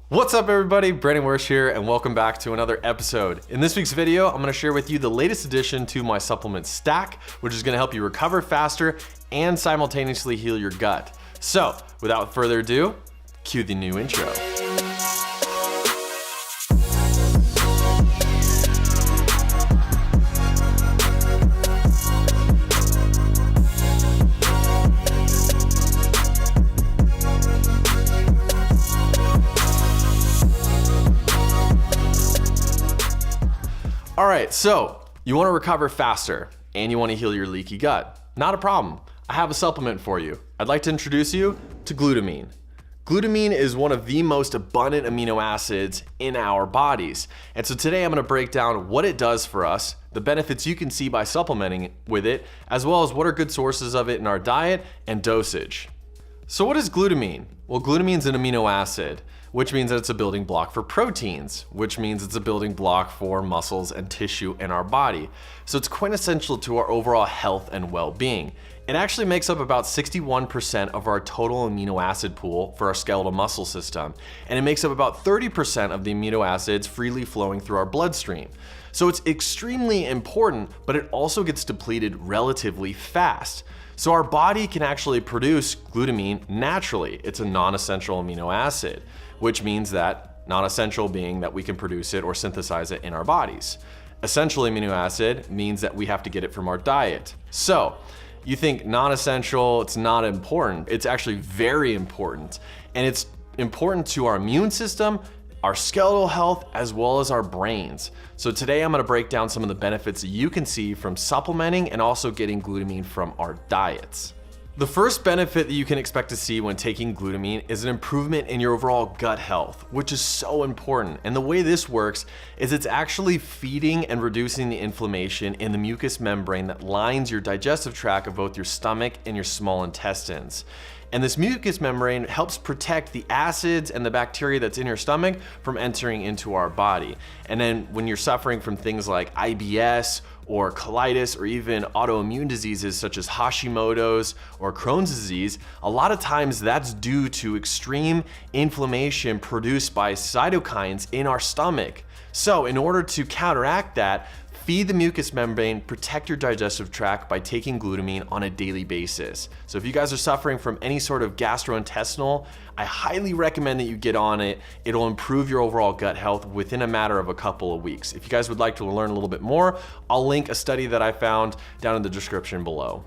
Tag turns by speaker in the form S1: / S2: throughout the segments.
S1: What's up everybody, Brandon Wersch here and welcome back to another episode. In this week's video, I'm gonna share with you the latest addition to my supplement stack, which is gonna help you recover faster and simultaneously heal your gut. So without further ado, cue the new intro. All right, so you want to recover faster and you want to heal your leaky gut. Not a problem. I have a supplement for you. I'd like to introduce you to glutamine. Glutamine is one of the most abundant amino acids in our bodies. And so today I'm going to break down what it does for us, the benefits you can see by supplementing with it, as well as what are good sources of it in our diet and dosage. So what is glutamine? Well, glutamine is an amino acid, which means that it's a building block for proteins, which means it's a building block for muscles and tissue in our body. So it's quintessential to our overall health and well-being. It actually makes up about 61% of our total amino acid pool for our skeletal muscle system, and it makes up about 30% of the amino acids freely flowing through our bloodstream. So it's extremely important, but it also gets depleted relatively fast. So our body can actually produce glutamine naturally. It's a non-essential amino acid, which means that non-essential being that we can produce it or synthesize it in our bodies. Essential amino acid means that we have to get it from our diet. So you think non-essential, it's not important. It's actually very important. And it's important to our immune system, our skeletal health, as well as our brains. So today I'm gonna break down some of the benefits that you can see from supplementing and also getting glutamine from our diets. The first benefit that you can expect to see when taking glutamine is an improvement in your overall gut health, which is so important. And the way this works is it's actually feeding and reducing the inflammation in the mucous membrane that lines your digestive tract of both your stomach and your small intestines. And this mucous membrane helps protect the acids and the bacteria that's in your stomach from entering into our body. And then when you're suffering from things like IBS or colitis or even autoimmune diseases such as Hashimoto's or Crohn's disease, a lot of times that's due to extreme inflammation produced by cytokines in our stomach. So in order to counteract that, feed the mucous membrane, protect your digestive tract by taking glutamine on a daily basis. So if you guys are suffering from any sort of gastrointestinal, I highly recommend that you get on it. It'll improve your overall gut health within a matter of a couple of weeks. If you guys would like to learn a little bit more, I'll link a study that I found down in the description below.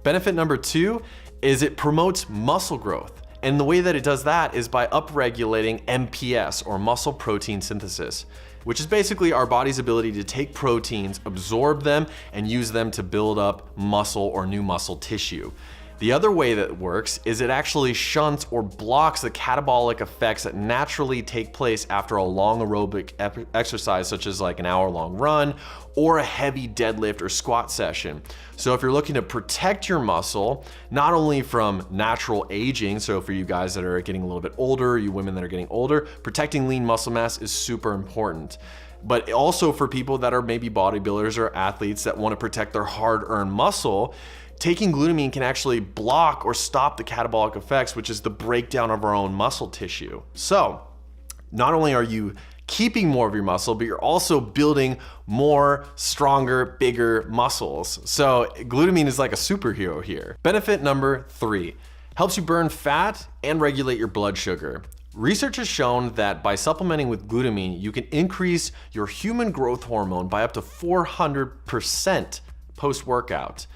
S1: Benefit number 2 is it promotes muscle growth. And the way that it does that is by upregulating MPS, or muscle protein synthesis, which is basically our body's ability to take proteins, absorb them, and use them to build up muscle or new muscle tissue. The other way that it works is it actually shunts or blocks the catabolic effects that naturally take place after a long aerobic exercise, such as like an hour-long run or a heavy deadlift or squat session. So if you're looking to protect your muscle, not only from natural aging, so for you guys that are getting a little bit older, you women that are getting older, protecting lean muscle mass is super important. But also for people that are maybe bodybuilders or athletes that want to protect their hard-earned muscle, taking glutamine can actually block or stop the catabolic effects, which is the breakdown of our own muscle tissue. So not only are you keeping more of your muscle, but you're also building more, stronger, bigger muscles. So glutamine is like a superhero here. Benefit number 3, helps you burn fat and regulate your blood sugar. Research has shown that by supplementing with glutamine, you can increase your human growth hormone by up to 400% post-workout.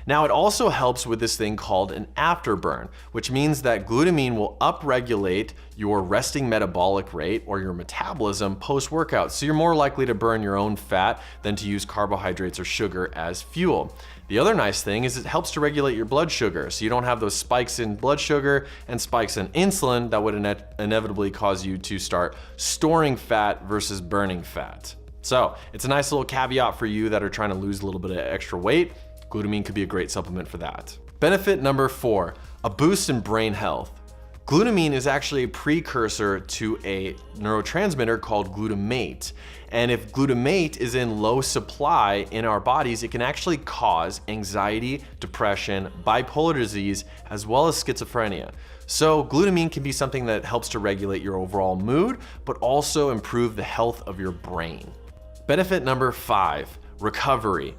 S1: Now it also helps with this thing called an afterburn, which means that glutamine will upregulate your resting metabolic rate or your metabolism post-workout. So you're more likely to burn your own fat than to use carbohydrates or sugar as fuel. The other nice thing is it helps to regulate your blood sugar, so you don't have those spikes in blood sugar and spikes in insulin that would inevitably cause you to start storing fat versus burning fat. So it's a nice little caveat for you that are trying to lose a little bit of extra weight. Glutamine could be a great supplement for that. Benefit number 4, a boost in brain health. Glutamine is actually a precursor to a neurotransmitter called glutamate. And if glutamate is in low supply in our bodies, it can actually cause anxiety, depression, bipolar disease, as well as schizophrenia. So glutamine can be something that helps to regulate your overall mood, but also improve the health of your brain. Benefit number 5, recovery.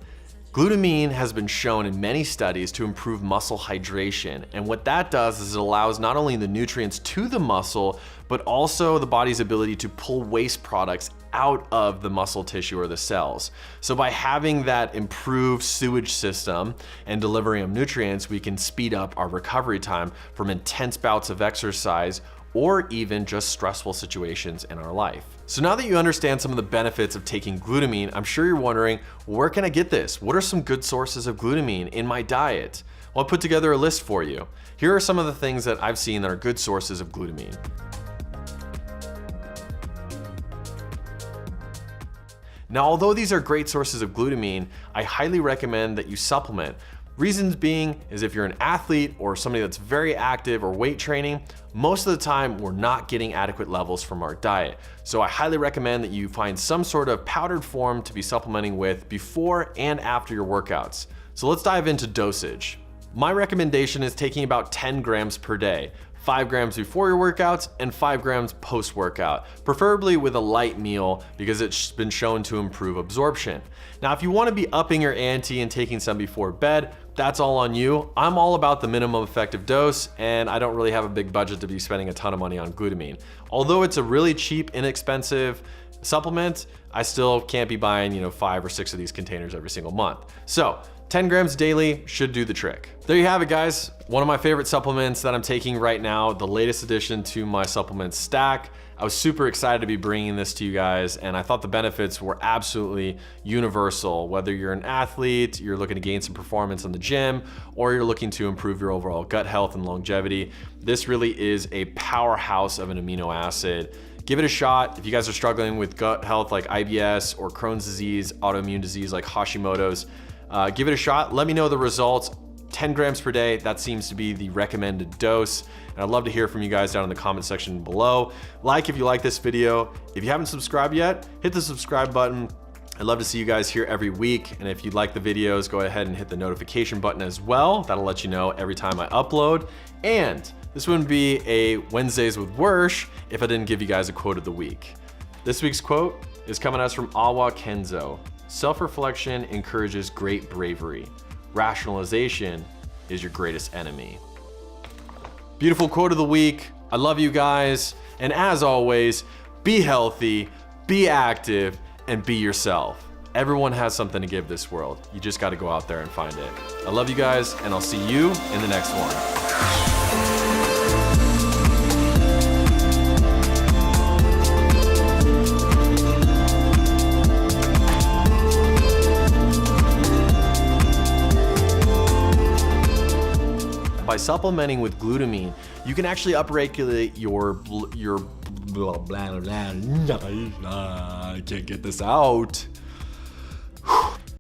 S1: Glutamine has been shown in many studies to improve muscle hydration, and what that does is it allows not only the nutrients to the muscle, but also the body's ability to pull waste products out of the muscle tissue or the cells. So by having that improved sewage system and delivery of nutrients, we can speed up our recovery time from intense bouts of exercise or even just stressful situations in our life. So now that you understand some of the benefits of taking glutamine, I'm sure you're wondering, where can I get this? What are some good sources of glutamine in my diet? Well, I put together a list for you. Here are some of the things that I've seen that are good sources of glutamine. Now, although these are great sources of glutamine, I highly recommend that you supplement. Reasons being is if you're an athlete or somebody that's very active or weight training, most of the time we're not getting adequate levels from our diet. So I highly recommend that you find some sort of powdered form to be supplementing with before and after your workouts. So let's dive into dosage. My recommendation is taking about 10 grams per day. 5 grams before your workouts and 5 grams post-workout, preferably with a light meal because it's been shown to improve absorption. Now, if you want to be upping your ante and taking some before bed, that's all on you. I'm all about the minimum effective dose, and I don't really have a big budget to be spending a ton of money on glutamine. Although it's a really cheap, inexpensive supplement, I still can't be buying 5 or 6 of these containers every single month. So 10 grams daily should do the trick. There you have it, guys. One of my favorite supplements that I'm taking right now, the latest addition to my supplement stack. I was super excited to be bringing this to you guys, and I thought the benefits were absolutely universal. Whether you're an athlete, you're looking to gain some performance in the gym, or you're looking to improve your overall gut health and longevity, this really is a powerhouse of an amino acid. Give it a shot. If you guys are struggling with gut health like IBS or Crohn's disease, autoimmune disease like Hashimoto's, give it a shot. Let me know the results. 10 grams per day, that seems to be the recommended dose. And I'd love to hear from you guys down in the comment section below. Like if you like this video. If you haven't subscribed yet, hit the subscribe button. I'd love to see you guys here every week. And if you like the videos, go ahead and hit the notification button as well. That'll let you know every time I upload. And this wouldn't be a Wednesdays with Wersh if I didn't give you guys a quote of the week. This week's quote is coming to us from Awa Kenzo. Self-reflection encourages great bravery. Rationalization is your greatest enemy. Beautiful quote of the week. I love you guys. And as always, be healthy, be active, and be yourself. Everyone has something to give this world. You just got to go out there and find it. I love you guys, and I'll see you in the next one. By supplementing with glutamine, you can actually upregulate your blah blah blah. I can't get this out.